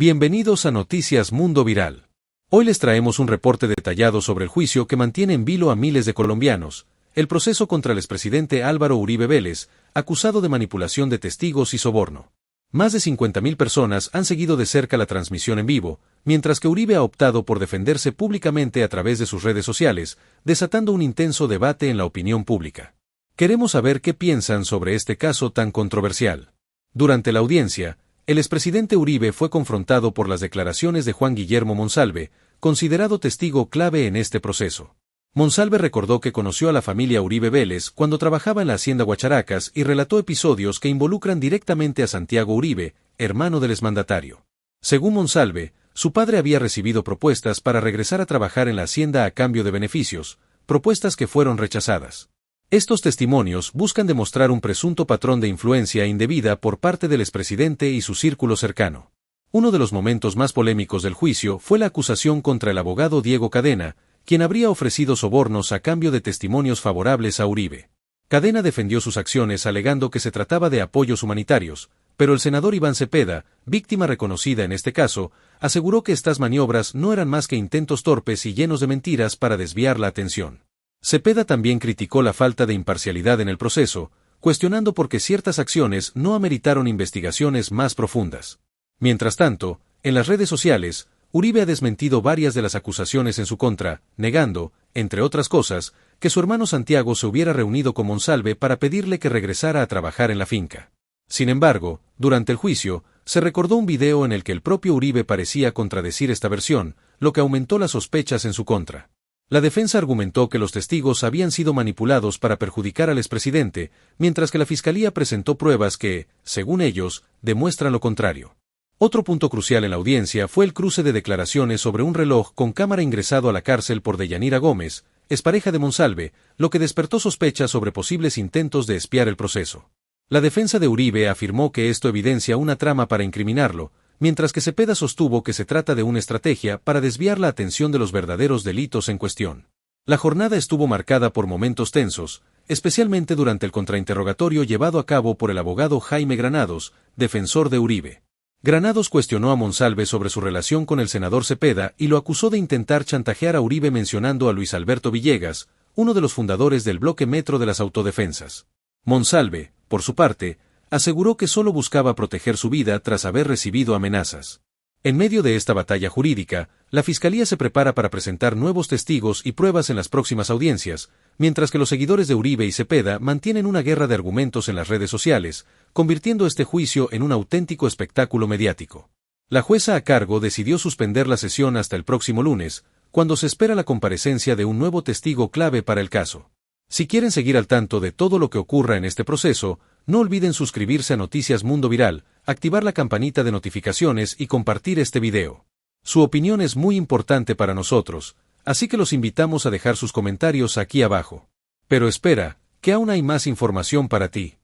Bienvenidos a Noticias Mundo Viral. Hoy les traemos un reporte detallado sobre el juicio que mantiene en vilo a miles de colombianos, el proceso contra el expresidente Álvaro Uribe Vélez, acusado de manipulación de testigos y soborno. Más de 50.000 personas han seguido de cerca la transmisión en vivo, mientras que Uribe ha optado por defenderse públicamente a través de sus redes sociales, desatando un intenso debate en la opinión pública. Queremos saber qué piensan sobre este caso tan controversial. Durante la audiencia, el expresidente Uribe fue confrontado por las declaraciones de Juan Guillermo Monsalve, considerado testigo clave en este proceso. Monsalve recordó que conoció a la familia Uribe Vélez cuando trabajaba en la hacienda Guacharacas y relató episodios que involucran directamente a Santiago Uribe, hermano del exmandatario. Según Monsalve, su padre había recibido propuestas para regresar a trabajar en la hacienda a cambio de beneficios, propuestas que fueron rechazadas. Estos testimonios buscan demostrar un presunto patrón de influencia indebida por parte del expresidente y su círculo cercano. Uno de los momentos más polémicos del juicio fue la acusación contra el abogado Diego Cadena, quien habría ofrecido sobornos a cambio de testimonios favorables a Uribe. Cadena defendió sus acciones alegando que se trataba de apoyos humanitarios, pero el senador Iván Cepeda, víctima reconocida en este caso, aseguró que estas maniobras no eran más que intentos torpes y llenos de mentiras para desviar la atención. Cepeda también criticó la falta de imparcialidad en el proceso, cuestionando por qué ciertas acciones no ameritaron investigaciones más profundas. Mientras tanto, en las redes sociales, Uribe ha desmentido varias de las acusaciones en su contra, negando, entre otras cosas, que su hermano Santiago se hubiera reunido con Monsalve para pedirle que regresara a trabajar en la finca. Sin embargo, durante el juicio, se recordó un video en el que el propio Uribe parecía contradecir esta versión, lo que aumentó las sospechas en su contra. La defensa argumentó que los testigos habían sido manipulados para perjudicar al expresidente, mientras que la fiscalía presentó pruebas que, según ellos, demuestran lo contrario. Otro punto crucial en la audiencia fue el cruce de declaraciones sobre un reloj con cámara ingresado a la cárcel por Deyanira Gómez, expareja de Monsalve, lo que despertó sospechas sobre posibles intentos de espiar el proceso. La defensa de Uribe afirmó que esto evidencia una trama para incriminarlo, mientras que Cepeda sostuvo que se trata de una estrategia para desviar la atención de los verdaderos delitos en cuestión. La jornada estuvo marcada por momentos tensos, especialmente durante el contrainterrogatorio llevado a cabo por el abogado Jaime Granados, defensor de Uribe. Granados cuestionó a Monsalve sobre su relación con el senador Cepeda y lo acusó de intentar chantajear a Uribe mencionando a Luis Alberto Villegas, uno de los fundadores del bloque Metro de las Autodefensas. Monsalve, por su parte, aseguró que solo buscaba proteger su vida tras haber recibido amenazas. En medio de esta batalla jurídica, la Fiscalía se prepara para presentar nuevos testigos y pruebas en las próximas audiencias, mientras que los seguidores de Uribe y Cepeda mantienen una guerra de argumentos en las redes sociales, convirtiendo este juicio en un auténtico espectáculo mediático. La jueza a cargo decidió suspender la sesión hasta el próximo lunes, cuando se espera la comparecencia de un nuevo testigo clave para el caso. Si quieren seguir al tanto de todo lo que ocurra en este proceso, no olviden suscribirse a Noticias Mundo Viral, activar la campanita de notificaciones y compartir este video. Su opinión es muy importante para nosotros, así que los invitamos a dejar sus comentarios aquí abajo. Pero espera, que aún hay más información para ti.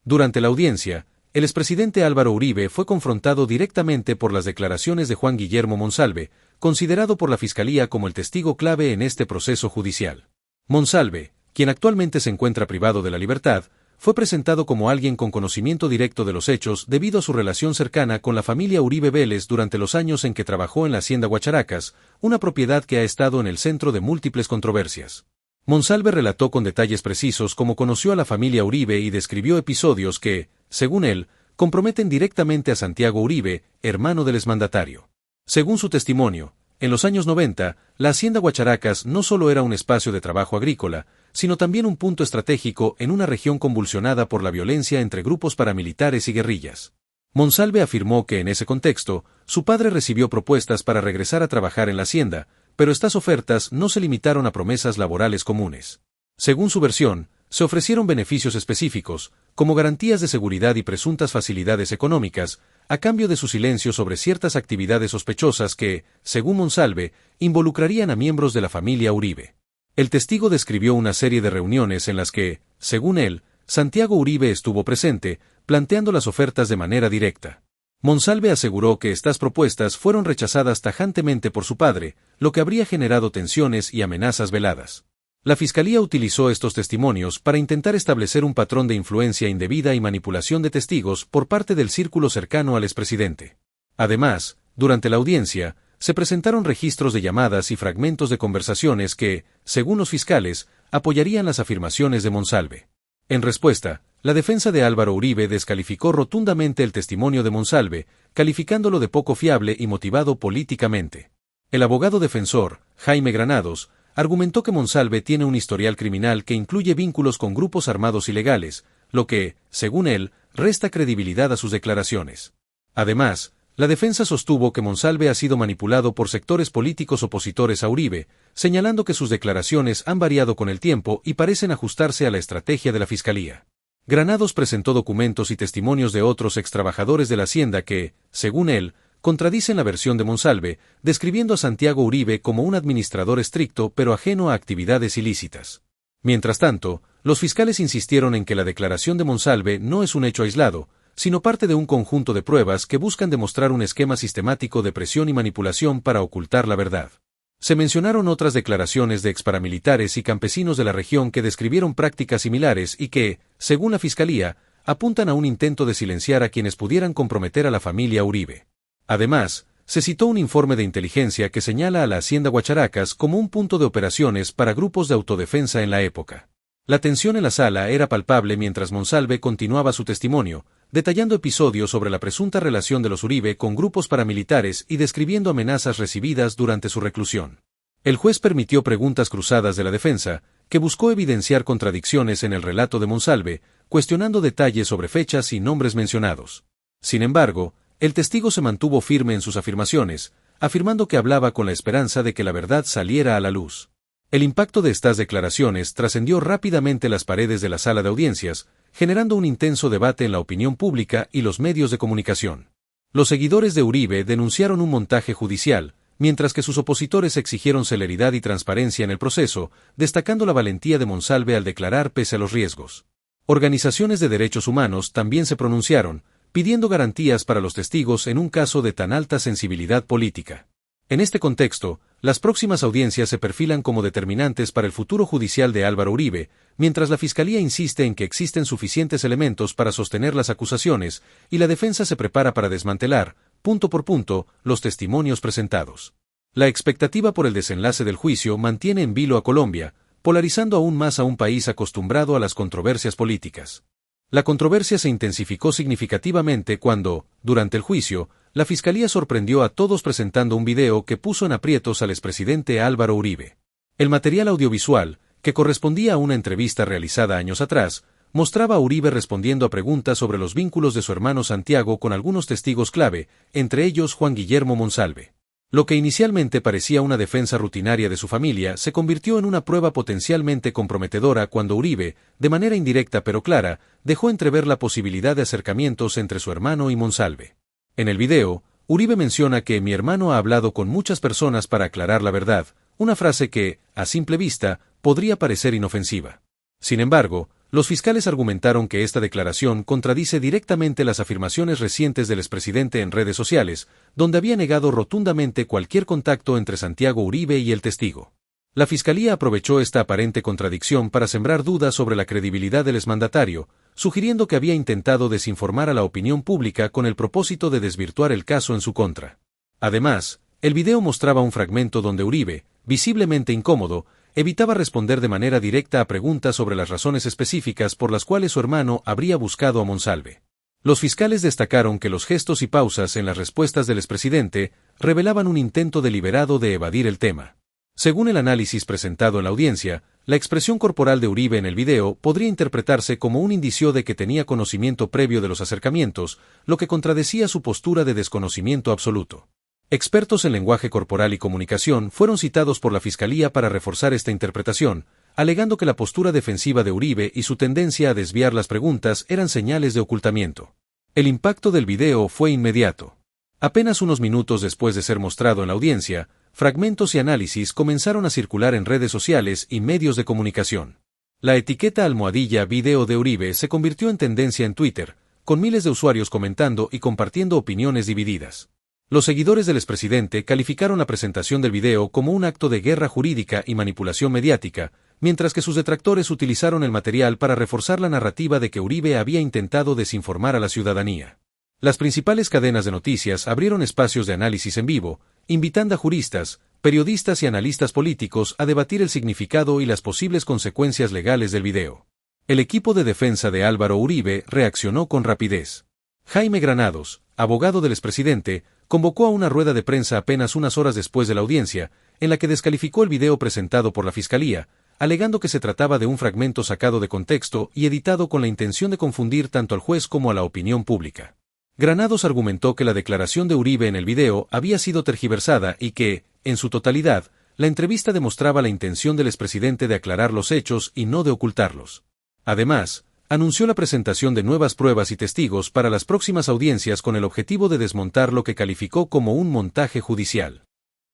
Durante la audiencia, el expresidente Álvaro Uribe fue confrontado directamente por las declaraciones de Juan Guillermo Monsalve, considerado por la Fiscalía como el testigo clave en este proceso judicial. Monsalve, quien actualmente se encuentra privado de la libertad, fue presentado como alguien con conocimiento directo de los hechos debido a su relación cercana con la familia Uribe Vélez durante los años en que trabajó en la hacienda Guacharacas, una propiedad que ha estado en el centro de múltiples controversias. Monsalve relató con detalles precisos cómo conoció a la familia Uribe y describió episodios que, según él, comprometen directamente a Santiago Uribe, hermano del exmandatario. Según su testimonio, en los años 90, la hacienda Guacharacas no solo era un espacio de trabajo agrícola, sino también un punto estratégico en una región convulsionada por la violencia entre grupos paramilitares y guerrillas. Monsalve afirmó que en ese contexto, su padre recibió propuestas para regresar a trabajar en la hacienda, pero estas ofertas no se limitaron a promesas laborales comunes. Según su versión, se ofrecieron beneficios específicos, como garantías de seguridad y presuntas facilidades económicas, a cambio de su silencio sobre ciertas actividades sospechosas que, según Monsalve, involucrarían a miembros de la familia Uribe. El testigo describió una serie de reuniones en las que, según él, Santiago Uribe estuvo presente, planteando las ofertas de manera directa. Monsalve aseguró que estas propuestas fueron rechazadas tajantemente por su padre, lo que habría generado tensiones y amenazas veladas. La Fiscalía utilizó estos testimonios para intentar establecer un patrón de influencia indebida y manipulación de testigos por parte del círculo cercano al expresidente. Además, Durante la audiencia, se presentaron registros de llamadas y fragmentos de conversaciones que, según los fiscales, apoyarían las afirmaciones de Monsalve. En respuesta, la defensa de Álvaro Uribe descalificó rotundamente el testimonio de Monsalve, calificándolo de poco fiable y motivado políticamente. El abogado defensor, Jaime Granados, argumentó que Monsalve tiene un historial criminal que incluye vínculos con grupos armados ilegales, lo que, según él, resta credibilidad a sus declaraciones. Además, la defensa sostuvo que Monsalve ha sido manipulado por sectores políticos opositores a Uribe, señalando que sus declaraciones han variado con el tiempo y parecen ajustarse a la estrategia de la Fiscalía. Granados presentó documentos y testimonios de otros extrabajadores de la Hacienda que, según él, contradicen la versión de Monsalve, describiendo a Santiago Uribe como un administrador estricto pero ajeno a actividades ilícitas. Mientras tanto, los fiscales insistieron en que la declaración de Monsalve no es un hecho aislado, sino parte de un conjunto de pruebas que buscan demostrar un esquema sistemático de presión y manipulación para ocultar la verdad. Se mencionaron otras declaraciones de exparamilitares y campesinos de la región que describieron prácticas similares y que, según la Fiscalía, apuntan a un intento de silenciar a quienes pudieran comprometer a la familia Uribe. Además, se citó un informe de inteligencia que señala a la Hacienda Guacharacas como un punto de operaciones para grupos de autodefensa en la época. La tensión en la sala era palpable mientras Monsalve continuaba su testimonio, detallando episodios sobre la presunta relación de los Uribe con grupos paramilitares y describiendo amenazas recibidas durante su reclusión. El juez permitió preguntas cruzadas de la defensa, que buscó evidenciar contradicciones en el relato de Monsalve, cuestionando detalles sobre fechas y nombres mencionados. Sin embargo, el testigo se mantuvo firme en sus afirmaciones, afirmando que hablaba con la esperanza de que la verdad saliera a la luz. El impacto de estas declaraciones trascendió rápidamente las paredes de la sala de audiencias, generando un intenso debate en la opinión pública y los medios de comunicación. Los seguidores de Uribe denunciaron un montaje judicial, mientras que sus opositores exigieron celeridad y transparencia en el proceso, destacando la valentía de Monsalve al declarar pese a los riesgos. Organizaciones de derechos humanos también se pronunciaron, pidiendo garantías para los testigos en un caso de tan alta sensibilidad política. En este contexto, las próximas audiencias se perfilan como determinantes para el futuro judicial de Álvaro Uribe, mientras la Fiscalía insiste en que existen suficientes elementos para sostener las acusaciones y la defensa se prepara para desmantelar, punto por punto, los testimonios presentados. La expectativa por el desenlace del juicio mantiene en vilo a Colombia, polarizando aún más a un país acostumbrado a las controversias políticas. La controversia se intensificó significativamente cuando, durante el juicio, la Fiscalía sorprendió a todos presentando un video que puso en aprietos al expresidente Álvaro Uribe. El material audiovisual, que correspondía a una entrevista realizada años atrás, mostraba a Uribe respondiendo a preguntas sobre los vínculos de su hermano Santiago con algunos testigos clave, entre ellos Juan Guillermo Monsalve. Lo que inicialmente parecía una defensa rutinaria de su familia se convirtió en una prueba potencialmente comprometedora cuando Uribe, de manera indirecta pero clara, dejó entrever la posibilidad de acercamientos entre su hermano y Monsalve. En el video, Uribe menciona que mi hermano ha hablado con muchas personas para aclarar la verdad, una frase que, a simple vista, podría parecer inofensiva. Sin embargo, los fiscales argumentaron que esta declaración contradice directamente las afirmaciones recientes del expresidente en redes sociales, donde había negado rotundamente cualquier contacto entre Santiago Uribe y el testigo. La Fiscalía aprovechó esta aparente contradicción para sembrar dudas sobre la credibilidad del exmandatario, sugiriendo que había intentado desinformar a la opinión pública con el propósito de desvirtuar el caso en su contra. Además, el video mostraba un fragmento donde Uribe, visiblemente incómodo, evitaba responder de manera directa a preguntas sobre las razones específicas por las cuales su hermano habría buscado a Monsalve. Los fiscales destacaron que los gestos y pausas en las respuestas del expresidente revelaban un intento deliberado de evadir el tema. Según el análisis presentado en la audiencia, la expresión corporal de Uribe en el video podría interpretarse como un indicio de que tenía conocimiento previo de los acercamientos, lo que contradecía su postura de desconocimiento absoluto. Expertos en lenguaje corporal y comunicación fueron citados por la Fiscalía para reforzar esta interpretación, alegando que la postura defensiva de Uribe y su tendencia a desviar las preguntas eran señales de ocultamiento. El impacto del video fue inmediato. Apenas unos minutos después de ser mostrado en la audiencia, fragmentos y análisis comenzaron a circular en redes sociales y medios de comunicación. La etiqueta #video de Uribe se convirtió en tendencia en Twitter, con miles de usuarios comentando y compartiendo opiniones divididas. Los seguidores del expresidente calificaron la presentación del video como un acto de guerra jurídica y manipulación mediática, mientras que sus detractores utilizaron el material para reforzar la narrativa de que Uribe había intentado desinformar a la ciudadanía. Las principales cadenas de noticias abrieron espacios de análisis en vivo, invitando a juristas, periodistas y analistas políticos a debatir el significado y las posibles consecuencias legales del video. El equipo de defensa de Álvaro Uribe reaccionó con rapidez. Jaime Granados, abogado del expresidente, convocó a una rueda de prensa apenas unas horas después de la audiencia, en la que descalificó el video presentado por la Fiscalía, alegando que se trataba de un fragmento sacado de contexto y editado con la intención de confundir tanto al juez como a la opinión pública. Granados argumentó que la declaración de Uribe en el video había sido tergiversada y que, en su totalidad, la entrevista demostraba la intención del expresidente de aclarar los hechos y no de ocultarlos. Además, anunció la presentación de nuevas pruebas y testigos para las próximas audiencias con el objetivo de desmontar lo que calificó como un montaje judicial.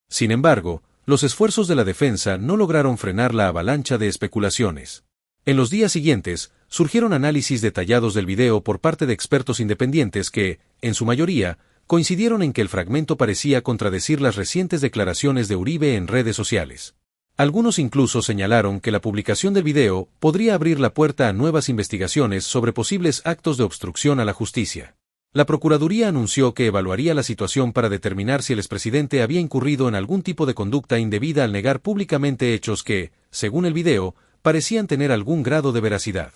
Sin embargo, los esfuerzos de la defensa no lograron frenar la avalancha de especulaciones. En los días siguientes, surgieron análisis detallados del video por parte de expertos independientes que, en su mayoría, coincidieron en que el fragmento parecía contradecir las recientes declaraciones de Uribe en redes sociales. Algunos incluso señalaron que la publicación del video podría abrir la puerta a nuevas investigaciones sobre posibles actos de obstrucción a la justicia. La Procuraduría anunció que evaluaría la situación para determinar si el expresidente había incurrido en algún tipo de conducta indebida al negar públicamente hechos que, según el video, parecían tener algún grado de veracidad.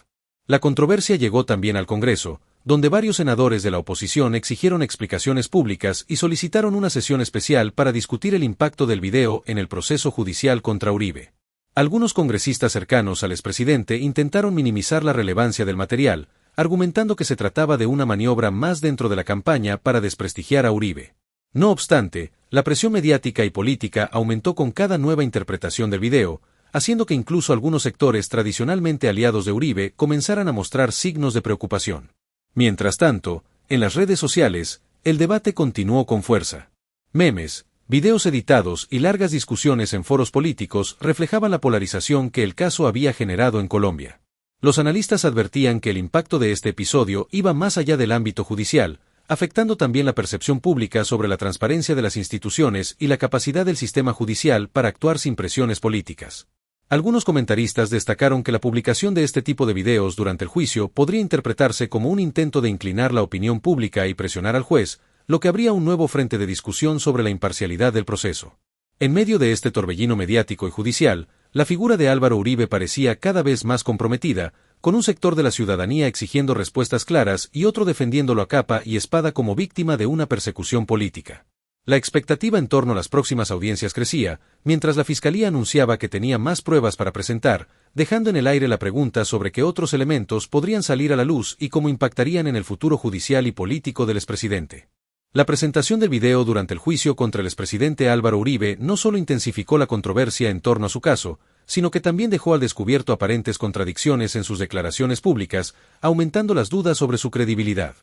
La controversia llegó también al Congreso, donde varios senadores de la oposición exigieron explicaciones públicas y solicitaron una sesión especial para discutir el impacto del video en el proceso judicial contra Uribe. Algunos congresistas cercanos al expresidente intentaron minimizar la relevancia del material, argumentando que se trataba de una maniobra más dentro de la campaña para desprestigiar a Uribe. No obstante, la presión mediática y política aumentó con cada nueva interpretación del video, haciendo que incluso algunos sectores tradicionalmente aliados de Uribe comenzaran a mostrar signos de preocupación. Mientras tanto, en las redes sociales, el debate continuó con fuerza. Memes, videos editados y largas discusiones en foros políticos reflejaban la polarización que el caso había generado en Colombia. Los analistas advertían que el impacto de este episodio iba más allá del ámbito judicial, afectando también la percepción pública sobre la transparencia de las instituciones y la capacidad del sistema judicial para actuar sin presiones políticas. Algunos comentaristas destacaron que la publicación de este tipo de videos durante el juicio podría interpretarse como un intento de inclinar la opinión pública y presionar al juez, lo que abría un nuevo frente de discusión sobre la imparcialidad del proceso. En medio de este torbellino mediático y judicial, la figura de Álvaro Uribe parecía cada vez más comprometida, con un sector de la ciudadanía exigiendo respuestas claras y otro defendiéndolo a capa y espada como víctima de una persecución política. La expectativa en torno a las próximas audiencias crecía, mientras la Fiscalía anunciaba que tenía más pruebas para presentar, dejando en el aire la pregunta sobre qué otros elementos podrían salir a la luz y cómo impactarían en el futuro judicial y político del expresidente. La presentación del video durante el juicio contra el expresidente Álvaro Uribe no solo intensificó la controversia en torno a su caso, sino que también dejó al descubierto aparentes contradicciones en sus declaraciones públicas, aumentando las dudas sobre su credibilidad.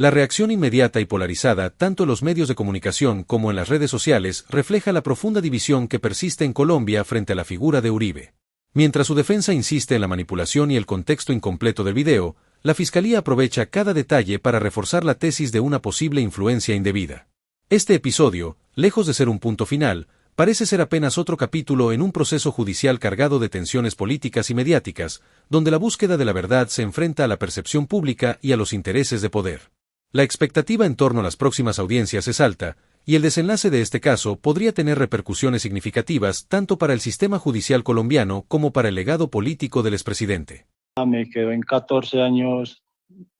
La reacción inmediata y polarizada, tanto en los medios de comunicación como en las redes sociales, refleja la profunda división que persiste en Colombia frente a la figura de Uribe. Mientras su defensa insiste en la manipulación y el contexto incompleto del video, la Fiscalía aprovecha cada detalle para reforzar la tesis de una posible influencia indebida. Este episodio, lejos de ser un punto final, parece ser apenas otro capítulo en un proceso judicial cargado de tensiones políticas y mediáticas, donde la búsqueda de la verdad se enfrenta a la percepción pública y a los intereses de poder. La expectativa en torno a las próximas audiencias es alta, y el desenlace de este caso podría tener repercusiones significativas tanto para el sistema judicial colombiano como para el legado político del expresidente. Me quedó en 14 años,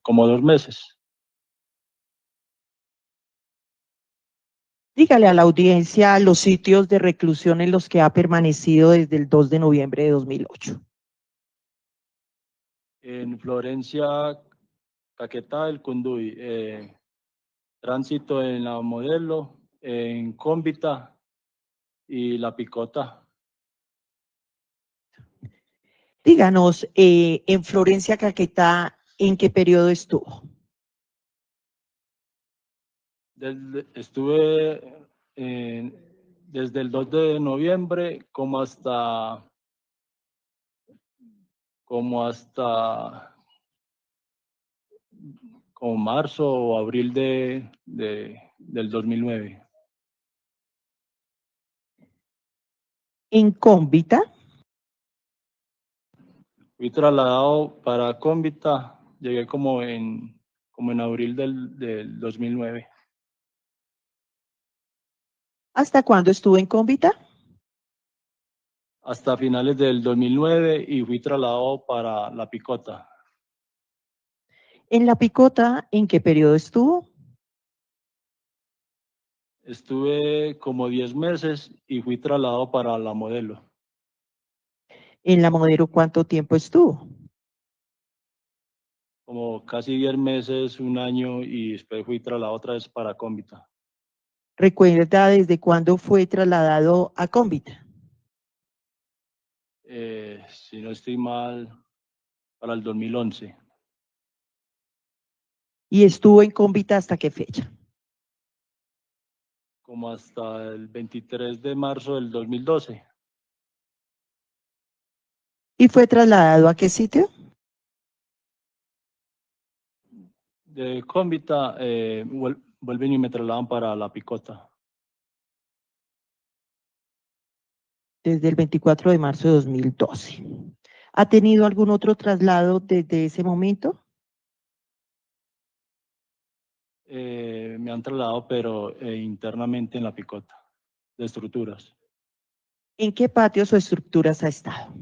como 2 meses. Dígale a la audiencia los sitios de reclusión en los que ha permanecido desde el 2 de noviembre de 2008. En Florencia, Caquetá, el Cunduy, Tránsito en la Modelo, en Cómbita y La Picota. Díganos, en Florencia, Caquetá, ¿en qué periodo estuvo? Estuve desde el 2 de noviembre como marzo o abril del 2009. En Cómbita. Fui trasladado para Cómbita, llegué como como en abril del 2009. ¿Hasta cuándo estuvo en Cómbita? Hasta finales del 2009 y fui trasladado para La Picota. En La Picota, ¿en qué periodo estuvo? Estuve como 10 meses y fui trasladado para La Modelo. En La Modelo, ¿cuánto tiempo estuvo? Como casi 10 meses, un año, y después fui trasladado otra vez para Cómbita. ¿Recuerda desde cuándo fue trasladado a Cómbita? Si no estoy mal, para el 2011. ¿Y estuvo en Cómbita hasta qué fecha? Como hasta el 23 de marzo del 2012. ¿Y fue trasladado a qué sitio? De Cómbita vuelven y me trasladan para La Picota. Desde el 24 de marzo de 2012. ¿Ha tenido algún otro traslado desde ese momento? Me han trasladado, pero internamente en La Picota, de estructuras. ¿En qué patios o estructuras ha estado?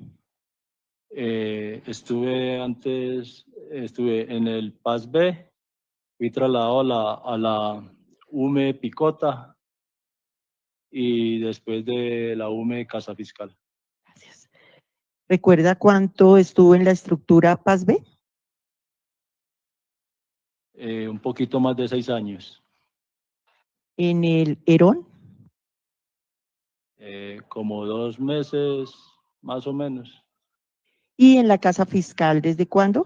Estuve en el PAS B, fui trasladado a la UME Picota y después de la UME Casa Fiscal. Gracias. ¿Recuerda cuánto estuvo en la estructura Paz B? Un poquito más de 6 años. ¿En el Herón? Como 2 meses, más o menos. ¿Y en la casa fiscal desde cuándo?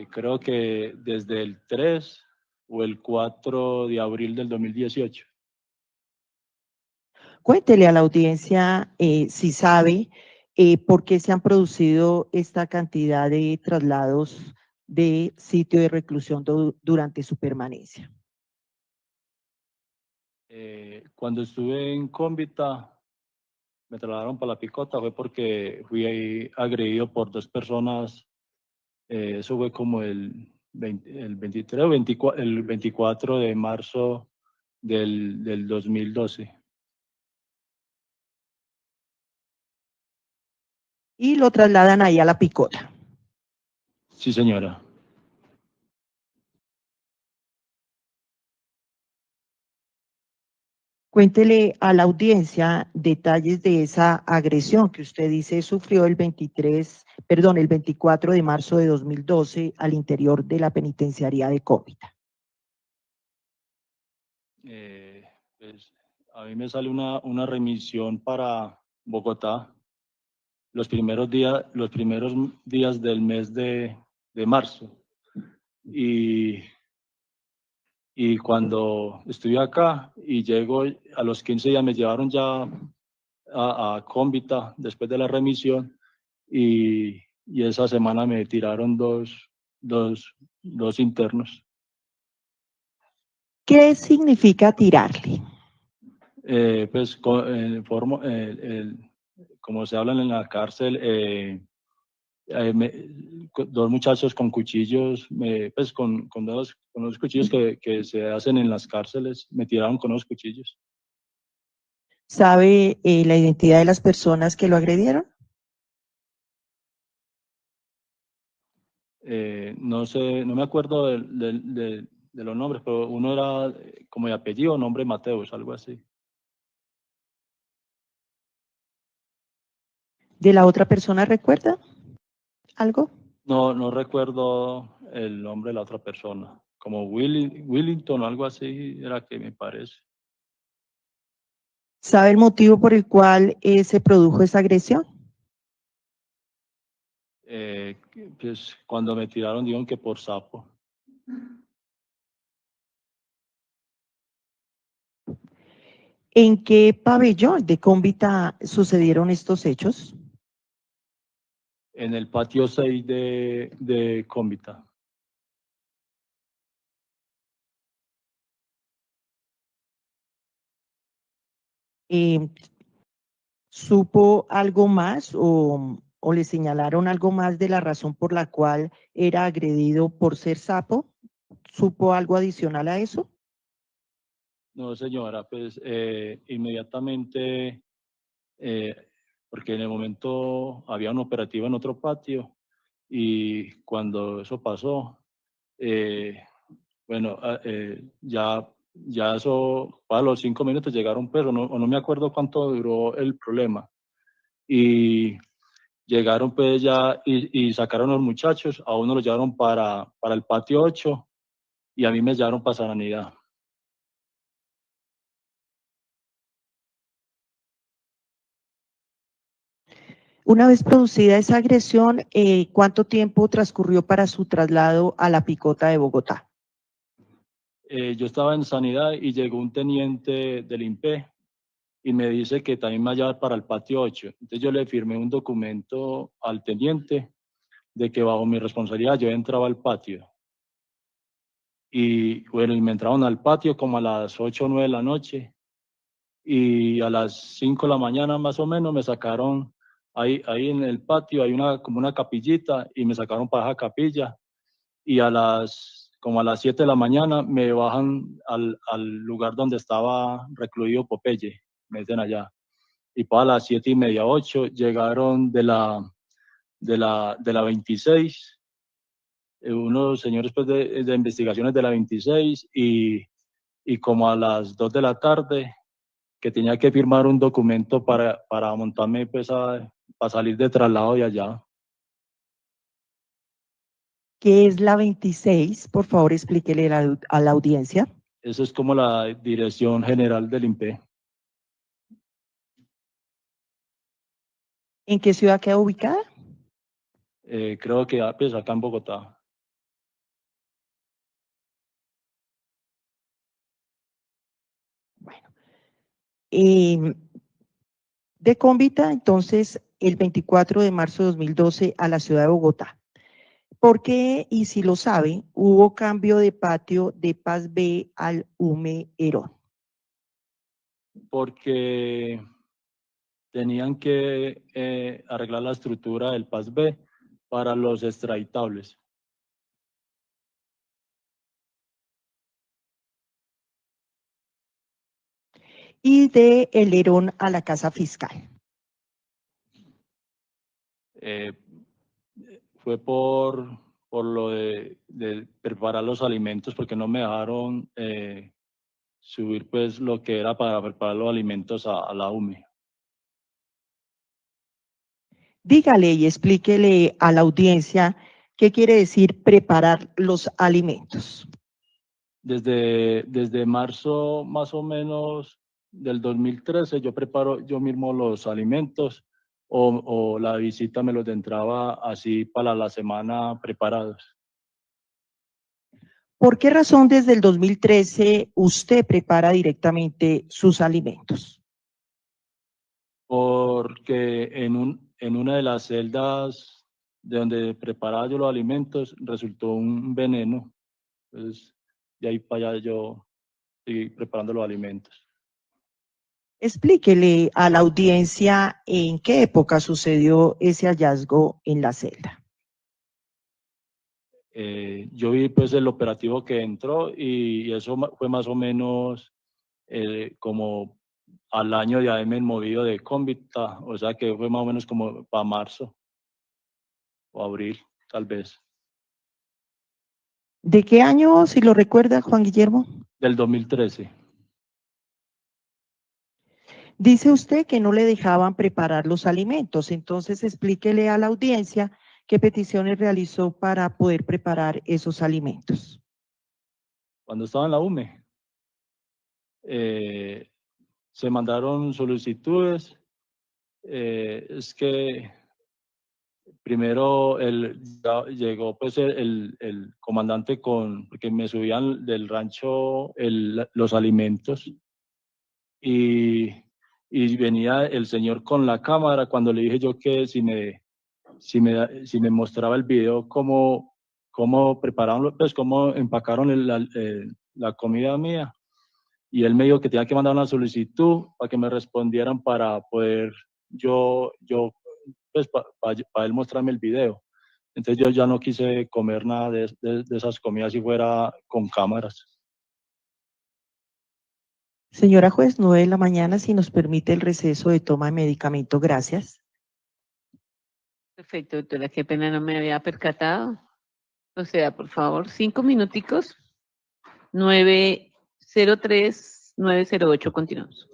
Creo que desde el 3 o el 4 de abril del 2018. Cuéntele a la audiencia si sabe por qué se han producido esta cantidad de traslados de sitio de reclusión durante su permanencia. Cuando estuve en Cómbita, me trasladaron para La Picota, fue porque fui ahí agredido por 2 personas. Eso fue como el 23 o el 24 de marzo del 2012. Y lo trasladan ahí a La Picota. Sí, señora. Cuéntele a la audiencia detalles de esa agresión que usted dice sufrió el 24 de marzo de 2012 al interior de la penitenciaría de Cómbita. Pues, a mí me sale una remisión para Bogotá los primeros días del mes de marzo. Y cuando estuve acá y llego a los 15 días, me llevaron ya a Cómbita después de la remisión y esa semana me tiraron dos internos. ¿Qué significa tirarle? Pues como se hablan en la cárcel, 2 muchachos con cuchillos, pues con los cuchillos que se hacen en las cárceles, me tiraron con los cuchillos. ¿Sabe la identidad de las personas que lo agredieron? No sé, no me acuerdo de los nombres, pero uno era como de apellido, nombre Mateus, algo así. ¿De la otra persona recuerda algo? No recuerdo el nombre de la otra persona, como Willington o algo así era que me parece. ¿Sabe el motivo por el cual se produjo esa agresión? Pues cuando me tiraron dijeron que por sapo. ¿En qué pabellón de Cómbita sucedieron estos hechos? En el patio 6 de Cómbita. ¿Supo algo más o o le señalaron algo más de la razón por la cual era agredido por ser sapo? ¿Supo algo adicional a eso? No, señora, pues inmediatamente, porque en el momento había un operativo en otro patio y cuando eso pasó, bueno, ya eso, a los 5 minutos llegaron pues, o no me acuerdo cuánto duró el problema. Y llegaron pues ya y sacaron a los muchachos, a uno los llevaron para el patio 8 y a mí me llevaron para Sanidad. Una vez producida esa agresión, ¿cuánto tiempo transcurrió para su traslado a la Picota de Bogotá? Yo estaba en Sanidad y llegó un teniente del INPE y me dice que también me va a llevar para el patio 8. Entonces yo le firmé un documento al teniente de que bajo mi responsabilidad yo entraba al patio. Y bueno, y me entraron al patio como a las 8 o 9 de la noche y a las 5 de la mañana más o menos me sacaron, ahí en el patio hay como una capillita y me sacaron para esa capilla y como a las 7 de la mañana me bajan al lugar donde estaba recluido Popeye, me dicen allá. Y para las 7:30, 8 llegaron de la 26, unos señores pues, de investigaciones de la 26 y como a las 2 de la tarde que tenía que firmar un documento para montarme pues para salir de traslado de allá. ¿Qué es la 26? Por favor, explíquele a la audiencia. Eso es como la Dirección General del INPE. ¿En qué ciudad queda ubicada? Creo que pues, acá en Bogotá. Bueno. De Cómbita, entonces, el 24 de marzo de 2012 a la ciudad de Bogotá. ¿Por qué, y si lo sabe, hubo cambio de patio de Paz B al UME Herón? Porque tenían que arreglar la estructura del Paz B para los extraditables. Y de El Herón a la Casa Fiscal. Fue por lo de preparar los alimentos, porque no me dejaron subir pues lo que era para preparar los alimentos a la UME. Dígale y explíquele a la audiencia qué quiere decir preparar los alimentos. Desde marzo más o menos del 2013 yo preparo yo mismo los alimentos o la visita me los entraba así para la semana preparados. ¿Por qué razón desde el 2013 usted prepara directamente sus alimentos? Porque en una de las celdas de donde preparaba yo los alimentos resultó un veneno. Entonces, de ahí para allá yo estoy preparando los alimentos. Explíquele a la audiencia en qué época sucedió ese hallazgo en la celda. Yo vi pues el operativo que entró y eso fue más o menos como al año de haberme movido de Cómbita, o sea que fue más o menos como para marzo o abril, tal vez. ¿De qué año, si lo recuerda, Juan Guillermo? Del 2013. Dice usted que no le dejaban preparar los alimentos, entonces explíquele a la audiencia qué peticiones realizó para poder preparar esos alimentos. Cuando estaba en la UME, se mandaron solicitudes. Es que primero llegó pues el comandante porque me subían del rancho los alimentos y venía el señor con la cámara cuando le dije yo que si me mostraba el video cómo prepararon, pues cómo empacaron la comida mía. Y él me dijo que tenía que mandar una solicitud para que me respondieran para poder yo pues para él mostrarme el video. Entonces yo ya no quise comer nada de esas comidas si fuera con cámaras. Señora juez, 9 de la mañana, si nos permite el receso de toma de medicamento, gracias. Perfecto, doctora, qué pena, no me había percatado. O sea, por favor, 5 minuticos. 9:03, 9:08, continuamos.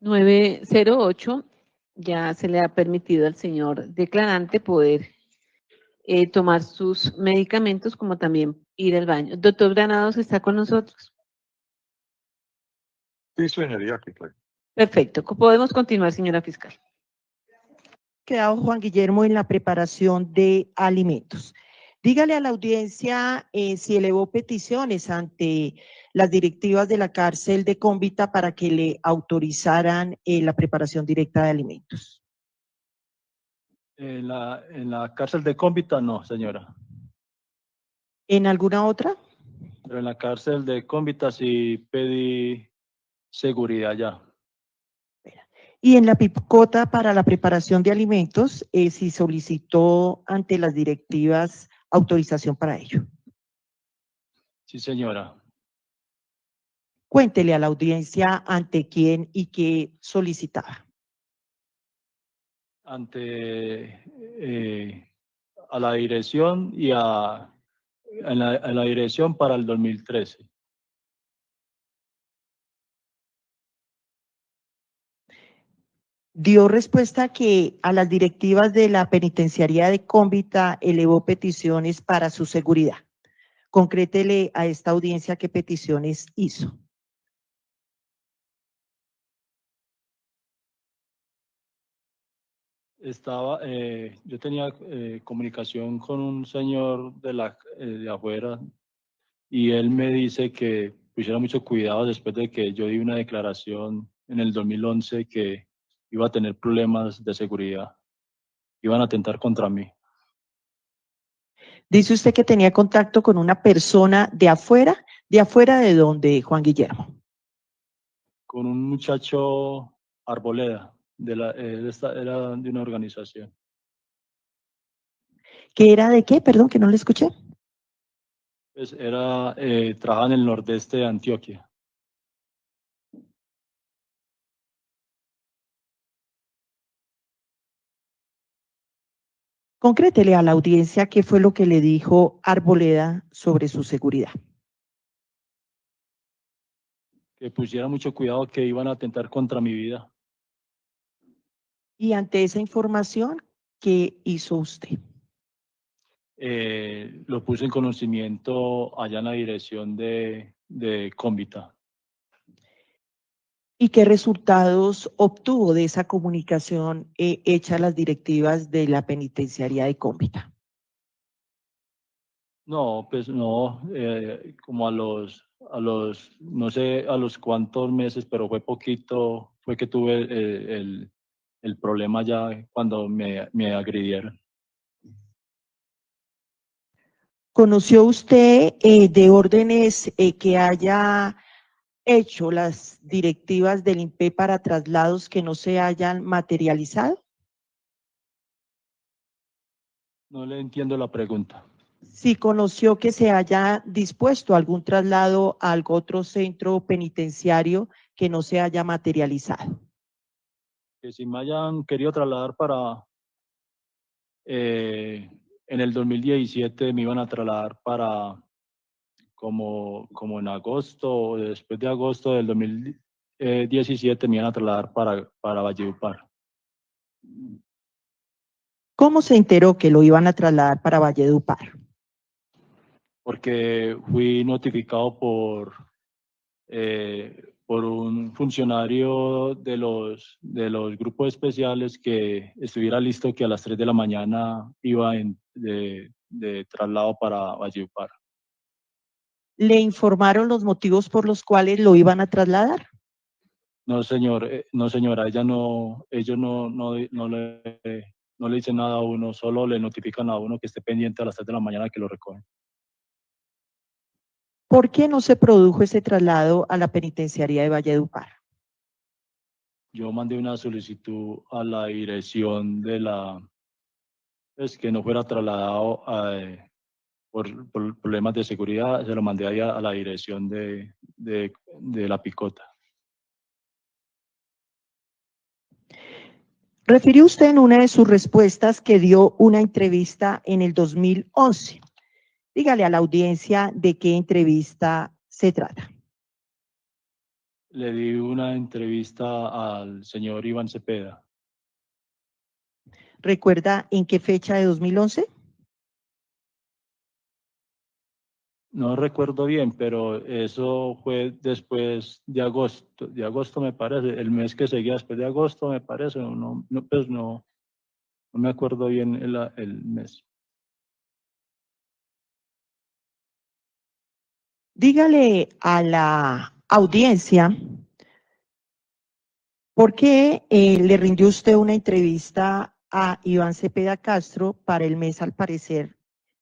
908, ya se le ha permitido al señor declarante poder tomar sus medicamentos, como también ir al baño. Doctor Granados, ¿está con nosotros? Sí, señoría, aquí estoy. Perfecto. Podemos continuar, señora fiscal. Quedado Juan Guillermo en la preparación de alimentos. Dígale a la audiencia si elevó peticiones ante las directivas de la cárcel de Cómbita para que le autorizaran la preparación directa de alimentos. En la cárcel de Cómbita, no, señora. ¿En alguna otra? Pero en la cárcel de Cómbita sí pedí seguridad ya. Y en la picota para la preparación de alimentos, si solicitó ante las directivas autorización para ello. Sí, señora. Cuéntele a la audiencia ante quién y qué solicitaba. Ante a la dirección y a la dirección para el 2013. Dio respuesta que a las directivas de la penitenciaría de Cómbita elevó peticiones para su seguridad. Concrétele a esta audiencia qué peticiones hizo. Yo tenía comunicación con un señor de afuera y él me dice que pusiera mucho cuidado después de que yo di una declaración en el 2011 que iba a tener problemas de seguridad, iban a atentar contra mí. Dice usted que tenía contacto con una persona de afuera de dónde, Juan Guillermo. Con un muchacho Arboleda, era de una organización. ¿Qué era de qué? Perdón, que no le escuché. Pues trabajaba en el nordeste de Antioquia. Concrétele a la audiencia qué fue lo que le dijo Arboleda sobre su seguridad. Que pusiera mucho cuidado que iban a atentar contra mi vida. Y ante esa información, ¿qué hizo usted? Lo puse en conocimiento allá en la dirección de Cómbita. ¿Y qué resultados obtuvo de esa comunicación hecha a las directivas de la penitenciaría de Cómbita? No, pues no, como no sé a los cuántos meses, pero fue poquito, fue que tuve el problema ya cuando me agredieron. ¿Conoció usted de órdenes que haya hecho las directivas del INPE para traslados que no se hayan materializado? No le entiendo la pregunta. Si conoció que se haya dispuesto algún traslado a algún otro centro penitenciario que no se haya materializado. Que si me hayan querido trasladar en el 2017 me iban a trasladar para como en agosto o después de agosto del 2017 me iban a trasladar para Valledupar. ¿Cómo se enteró que lo iban a trasladar para Valledupar? Porque fui notificado por un funcionario de los grupos especiales que estuviera listo que a las 3 de la mañana iba de traslado para Valledupar. ¿Le informaron los motivos por los cuales lo iban a trasladar? No, señor, no, señora, ellos no le dicen nada a uno, solo le notifican a uno que esté pendiente a las 3 de la mañana que lo recogen. ¿Por qué no se produjo ese traslado a la penitenciaría de Valledupar? Yo mandé una solicitud a la dirección pues que no fuera trasladado por problemas de seguridad, se lo mandé allá a la dirección de la picota. Refirió usted en una de sus respuestas que dio una entrevista en el 2011. Dígale a la audiencia de qué entrevista se trata. le di una entrevista al señor Iván Cepeda. ¿Recuerda en qué fecha de 2011? No recuerdo bien, pero eso fue después de agosto me parece, el mes que seguía después de agosto me parece, pues no me acuerdo bien el mes. Dígale a la audiencia por qué le rindió usted una entrevista a Iván Cepeda Castro para el mes, al parecer,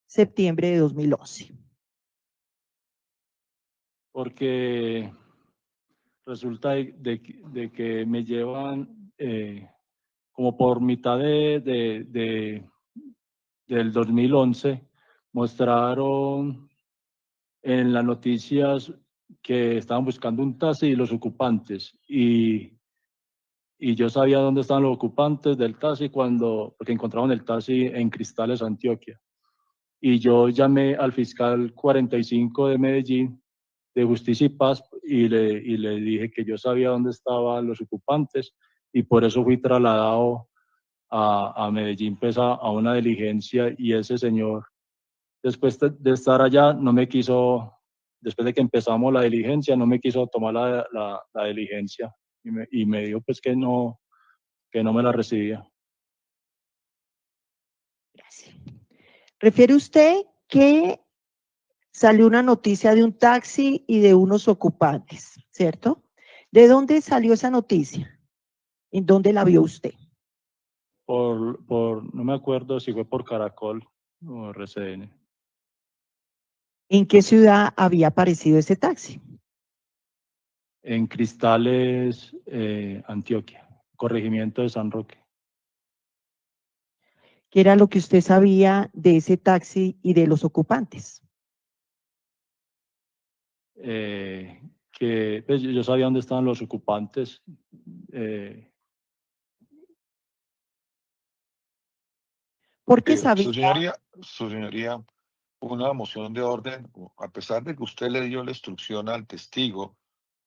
septiembre de 2011. Porque resulta de que me llevan como por mitad del 2011, mostraron en las noticias que estaban buscando un taxi y los ocupantes. Y yo sabía dónde estaban los ocupantes del taxi porque encontraron el taxi en Cristales, Antioquia. Y yo llamé al fiscal 45 de Medellín, de Justicia y Paz, y le dije que yo sabía dónde estaban los ocupantes, y por eso fui trasladado a Medellín, pues a una diligencia, y ese señor, después de estar allá, no me quiso, después de que empezamos la diligencia, no me quiso tomar la diligencia, y me dijo pues que no me la recibía. Gracias. ¿Refiere usted que salió una noticia de un taxi y de unos ocupantes, cierto? ¿De dónde salió esa noticia? ¿En dónde la vio usted? No me acuerdo si fue por Caracol o RCN. ¿En qué ciudad había aparecido ese taxi? En Cristales, Antioquia, corregimiento de San Roque. ¿Qué era lo que usted sabía de ese taxi y de los ocupantes? Que pues, yo sabía dónde estaban los ocupantes. ¿Por qué sabía? Su señoría, una moción de orden, a pesar de que usted le dio la instrucción al testigo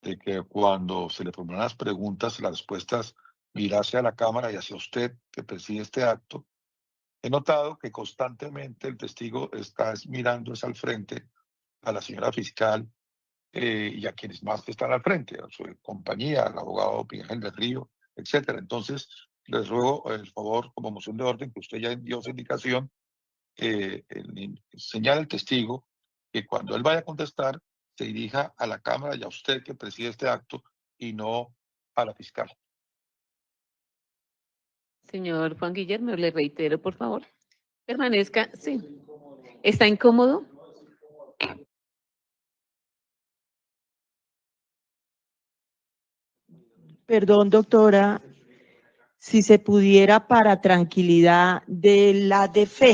de que cuando se le formulan las preguntas, las respuestas mirase a la cámara y hacia usted que preside este acto, he notado que constantemente el testigo está mirando hacia al frente a la señora fiscal y a quienes más están al frente, a su compañía, al abogado Miguel del Río, etcétera. Entonces, les ruego el favor, como moción de orden, que usted ya dio esa indicación, señala al testigo que cuando él vaya a contestar, se dirija a la Cámara y a usted que preside este acto y no a la fiscal. Señor Juan Guillermo, le reitero, por favor, permanezca, sí. ¿Está incómodo? Perdón, doctora, si se pudiera, para tranquilidad de la defensa.